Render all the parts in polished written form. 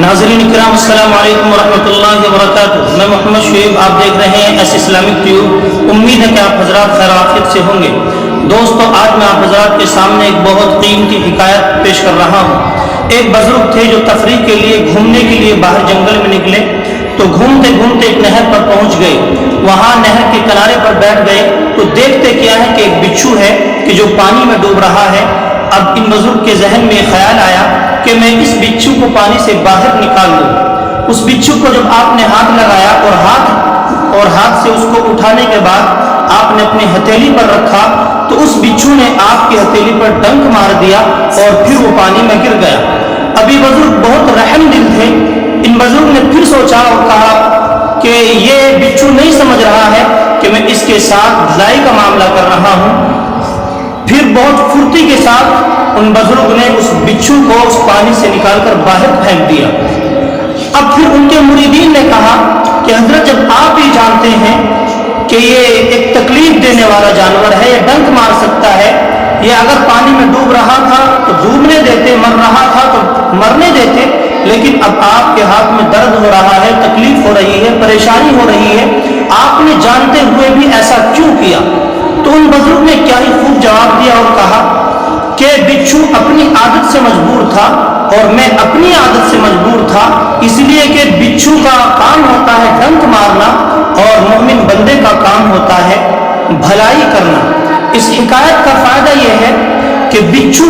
ناظرین کرام السلام علیکم ورحمۃ اللہ وبرکاتہ۔ میں محمد شعیب، آپ دیکھ رہے ہیں ایس اسلامک ٹیوب۔ امید ہے کہ آپ حضرات خیر عافیت سے ہوں گے۔ دوستو، آج میں آپ حضرات کے سامنے ایک بہت قیمتی حکایت پیش کر رہا ہوں۔ ایک بزرگ تھے جو تفریح کے لیے گھومنے کے لیے باہر جنگل میں نکلے تو گھومتے گھومتے ایک نہر پر پہنچ گئے۔ وہاں نہر کے کنارے پر بیٹھ گئے تو دیکھتے کیا ہے کہ ایک بچھو ہے کہ جو پانی میں ڈوب رہا ہے۔ اب ان بزرگ کے ذہن میں خیال آیا کہ میں اس بچھو کو پانی سے باہر نکال لوں۔ اس بچھو کو جب آپ نے ہاتھ لگایا اور ہاتھ سے اس کو اٹھانے کے بعد آپ نے اپنی ہتھیلی پر رکھا تو اس بچھو نے آپ کی ہتھیلی پر ڈنک مار دیا اور پھر وہ پانی میں گر گیا۔ ابھی بزرگ بہت رحم دل تھے۔ ان بزرگ نے پھر سوچا اور کہا کہ یہ بچھو نہیں سمجھ رہا ہے کہ میں اس کے ساتھ بھلائی کا معاملہ کر رہا ہوں۔ پھر بہت پھرتی کے ساتھ ان بزرگ نے اس بچھو کو اس پانی سے نکال کر باہر پھینک دیا۔ اب پھر ان کے مریدین نے کہا کہ حضرت، جب آپ ہی جانتے ہیں کہ یہ ایک تکلیف دینے والا جانور ہے، یہ ڈنک مار سکتا ہے، یہ اگر پانی میں ڈوب رہا تھا تو ڈوبنے دیتے، مر رہا تھا تو مرنے دیتے، لیکن اب آپ کے ہاتھ میں درد ہو رہا ہے، تکلیف ہو رہی ہے، پریشانی ہو رہی ہے، آپ نے جانتے ہوئے بھی ایسا کیوں کیا؟ تو ان بزرگ نے کیا ہی خوب جواب دیا اور کہا کہ بچھو اپنی عادت سے مجبور تھا اور میں اپنی عادت سے مجبور تھا، اس لیے کہ بچھو کا کام ہوتا ہے ڈنک مارنا اور مومن بندے کا کام ہوتا ہے بھلائی کرنا۔ اس حکایت کا فائدہ یہ ہے کہ بچھو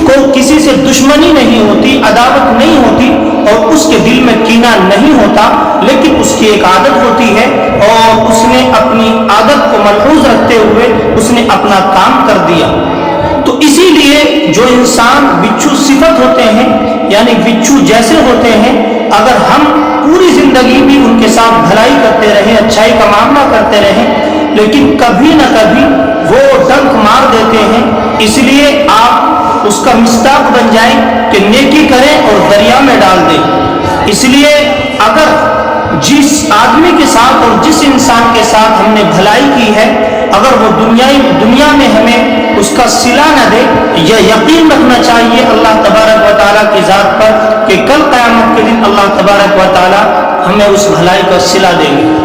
کو کسی سے دشمنی نہیں ہوتی، عداوت نہیں ہوتی اور اس کے دل میں کینہ نہیں ہوتا، لیکن اس کی ایک عادت ہوتی ہے اور اس نے اپنی عادت کو ملحوظ رکھتے ہوئے اس نے اپنا کام کر دیا۔ تو اسی لیے جو انسان بچھو صفت ہوتے ہیں، یعنی بچھو جیسے ہوتے ہیں، اگر ہم پوری زندگی بھی ان کے ساتھ بھلائی کرتے رہیں، اچھائی کا معاملہ کرتے رہیں، لیکن کبھی نہ کبھی وہ ڈنک مار دیتے ہیں، اس لیے آپ اس کا مصداق بن جائیں کہ نیکی کریں اور دریا میں ڈال دیں۔ اس لیے اگر جس آدمی کے ساتھ اور جس انسان کے ساتھ ہم نے بھلائی کی ہے، اگر وہ دنیا میں ہمیں اس کا صلہ نہ دے، یہ یقین رکھنا چاہیے اللہ تبارک و تعالیٰ کی ذات پر کہ کل قیامت کے دن اللہ تبارک و تعالیٰ ہمیں اس بھلائی کا صلہ دیں گے۔